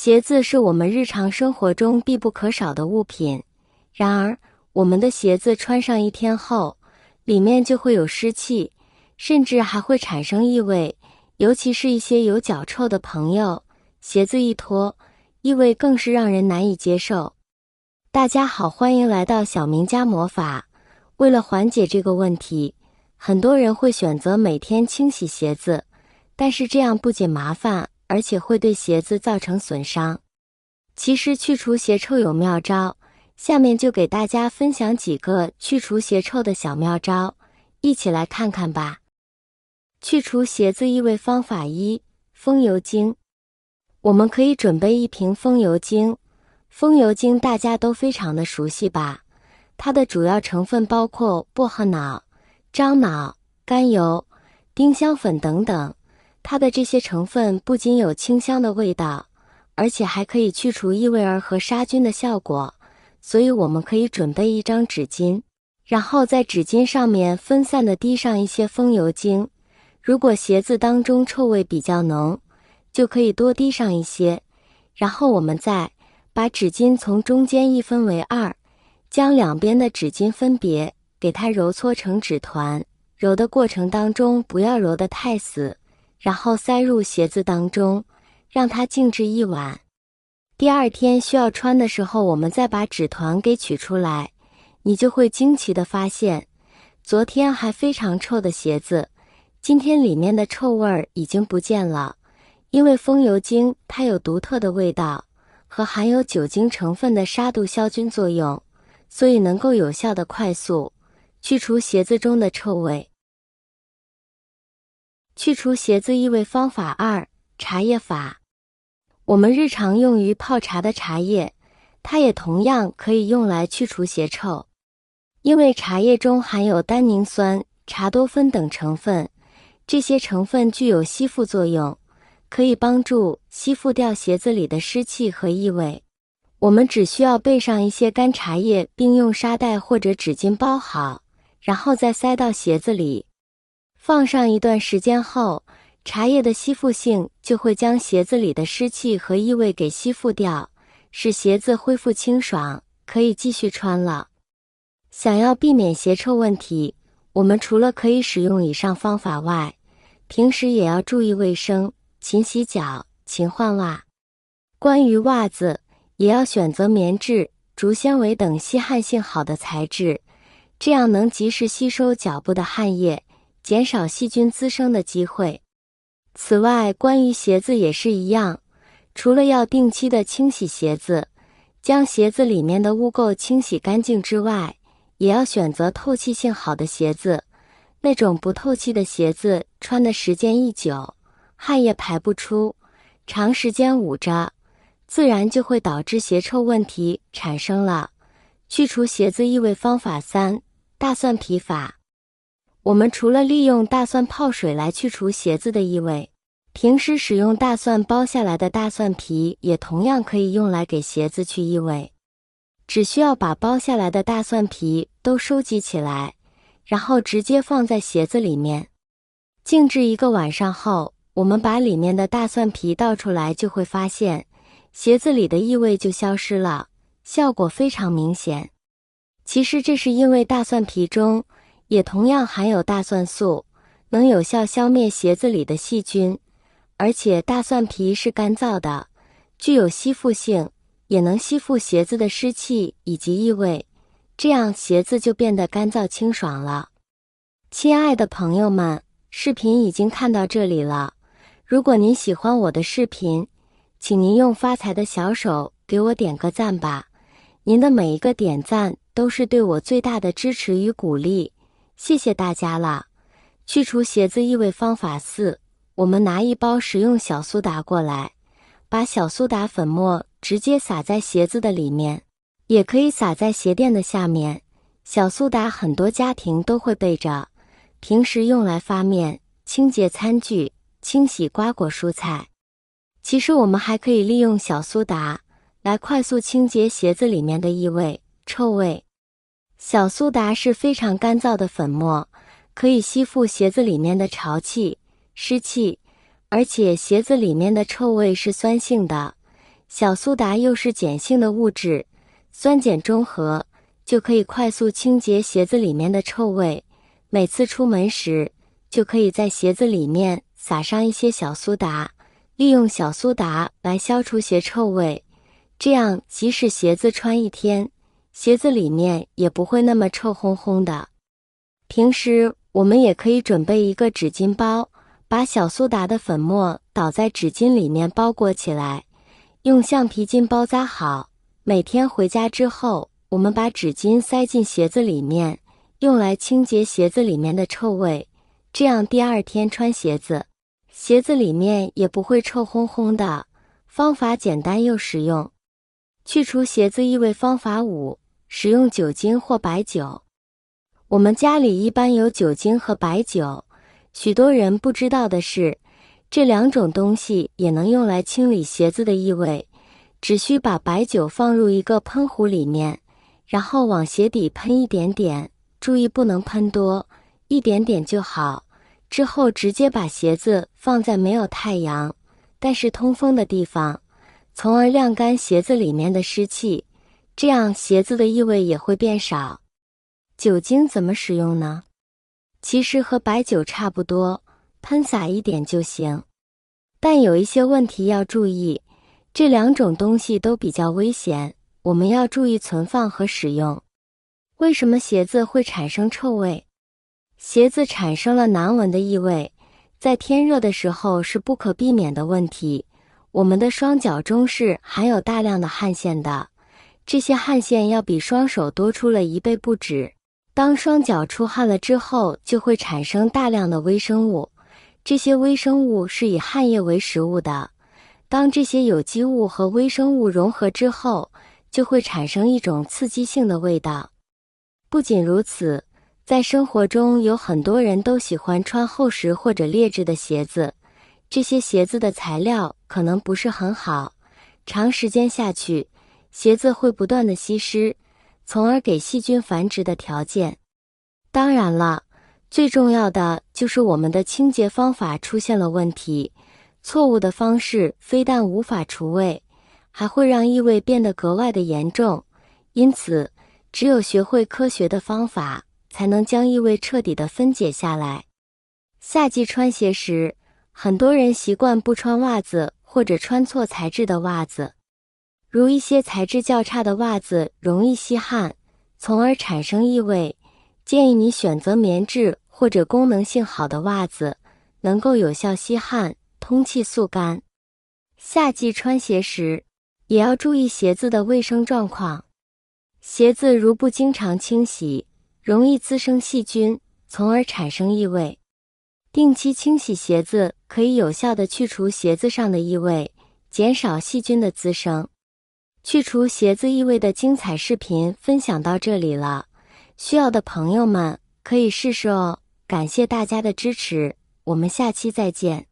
鞋子是我们日常生活中必不可少的物品，然而，我们的鞋子穿上一天后，里面就会有湿气，甚至还会产生异味，尤其是一些有脚臭的朋友，鞋子一脱，异味更是让人难以接受。大家好，欢迎来到小明家魔法。为了缓解这个问题，很多人会选择每天清洗鞋子，但是这样不仅麻烦，而且会对鞋子造成损伤。其实去除鞋臭有妙招，下面就给大家分享几个去除鞋臭的小妙招，一起来看看吧。去除鞋子异味方法一：风油精。我们可以准备一瓶风油精。风油精大家都非常的熟悉吧？它的主要成分包括薄荷脑、樟脑、甘油、丁香粉等等。它的这些成分不仅有清香的味道，而且还可以去除异味儿和杀菌的效果。所以我们可以准备一张纸巾，然后在纸巾上面分散地滴上一些风油精。如果鞋子当中臭味比较浓，就可以多滴上一些。然后我们再把纸巾从中间一分为二，将两边的纸巾分别给它揉搓成纸团。揉的过程当中不要揉得太死，然后塞入鞋子当中，让它静置一晚。第二天需要穿的时候，我们再把纸团给取出来，你就会惊奇地发现，昨天还非常臭的鞋子，今天里面的臭味儿已经不见了。因为风油精它有独特的味道和含有酒精成分的杀毒消菌作用，所以能够有效地快速去除鞋子中的臭味。去除鞋子异味方法二：茶叶法。我们日常用于泡茶的茶叶，它也同样可以用来去除鞋臭。因为茶叶中含有单宁酸、茶多酚等成分，这些成分具有吸附作用，可以帮助吸附掉鞋子里的湿气和异味。我们只需要备上一些干茶叶，并用沙袋或者纸巾包好，然后再塞到鞋子里。放上一段时间后，茶叶的吸附性就会将鞋子里的湿气和异味给吸附掉，使鞋子恢复清爽，可以继续穿了。想要避免鞋臭问题，我们除了可以使用以上方法外，平时也要注意卫生，勤洗脚，勤换袜。关于袜子，也要选择棉质、竹纤维等吸汗性好的材质，这样能及时吸收脚部的汗液，减少细菌滋生的机会。此外，关于鞋子也是一样，除了要定期的清洗鞋子，将鞋子里面的污垢清洗干净之外，也要选择透气性好的鞋子。那种不透气的鞋子穿的时间一久，汗液排不出，长时间捂着，自然就会导致鞋臭问题产生了。去除鞋子异味方法三：大蒜皮法。我们除了利用大蒜泡水来去除鞋子的异味，平时使用大蒜剥下来的大蒜皮也同样可以用来给鞋子去异味。只需要把剥下来的大蒜皮都收集起来，然后直接放在鞋子里面，静置一个晚上后，我们把里面的大蒜皮倒出来，就会发现鞋子里的异味就消失了，效果非常明显。其实这是因为大蒜皮中也同样含有大蒜素，能有效消灭鞋子里的细菌，而且大蒜皮是干燥的，具有吸附性，也能吸附鞋子的湿气以及异味，这样鞋子就变得干燥清爽了。亲爱的朋友们，视频已经看到这里了，如果您喜欢我的视频，请您用发财的小手给我点个赞吧，您的每一个点赞都是对我最大的支持与鼓励，谢谢大家了。去除鞋子异味方法四：我们拿一包食用小苏打过来，把小苏打粉末直接撒在鞋子的里面，也可以撒在鞋垫的下面。小苏打很多家庭都会备着，平时用来发面、清洁餐具、清洗瓜果蔬菜。其实我们还可以利用小苏打来快速清洁鞋子里面的异味、臭味。小苏打是非常干燥的粉末，可以吸附鞋子里面的潮气、湿气，而且鞋子里面的臭味是酸性的，小苏打又是碱性的物质，酸碱中和，就可以快速清洁鞋子里面的臭味。每次出门时，就可以在鞋子里面撒上一些小苏打，利用小苏打来消除鞋臭味。这样即使鞋子穿一天，鞋子里面也不会那么臭烘烘的。平时我们也可以准备一个纸巾包，把小苏打的粉末倒在纸巾里面包裹起来，用橡皮筋包扎好。每天回家之后，我们把纸巾塞进鞋子里面，用来清洁鞋子里面的臭味。这样第二天穿鞋子，鞋子里面也不会臭烘烘的。方法简单又实用。去除鞋子异味方法5：使用酒精或白酒。我们家里一般有酒精和白酒，许多人不知道的是，这两种东西也能用来清理鞋子的异味。只需把白酒放入一个喷壶里面，然后往鞋底喷一点点，注意不能喷多，一点点就好。之后直接把鞋子放在没有太阳，但是通风的地方，从而晾干鞋子里面的湿气，这样鞋子的异味也会变少。酒精怎么使用呢？其实和白酒差不多，喷洒一点就行。但有一些问题要注意，这两种东西都比较危险，我们要注意存放和使用。为什么鞋子会产生臭味？鞋子产生了难闻的异味，在天热的时候是不可避免的问题。我们的双脚中是含有大量的汗腺的，这些汗腺要比双手多出了1倍不止。当双脚出汗了之后，就会产生大量的微生物，这些微生物是以汗液为食物的。当这些有机物和微生物融合之后，就会产生一种刺激性的味道。不仅如此，在生活中有很多人都喜欢穿厚实或者劣质的鞋子，这些鞋子的材料可能不是很好，长时间下去，鞋子会不断的吸湿，从而给细菌繁殖的条件。当然了，最重要的就是我们的清洁方法出现了问题，错误的方式非但无法除味，还会让异味变得格外的严重。因此，只有学会科学的方法，才能将异味彻底的分解下来。夏季穿鞋时，很多人习惯不穿袜子或者穿错材质的袜子。如一些材质较差的袜子容易吸汗，从而产生异味，建议你选择棉质或者功能性好的袜子，能够有效吸汗、通气速干。夏季穿鞋时，也要注意鞋子的卫生状况。鞋子如不经常清洗，容易滋生细菌，从而产生异味。定期清洗鞋子可以有效地去除鞋子上的异味，减少细菌的滋生。去除鞋子异味的精彩视频分享到这里了，需要的朋友们可以试试哦。感谢大家的支持，我们下期再见。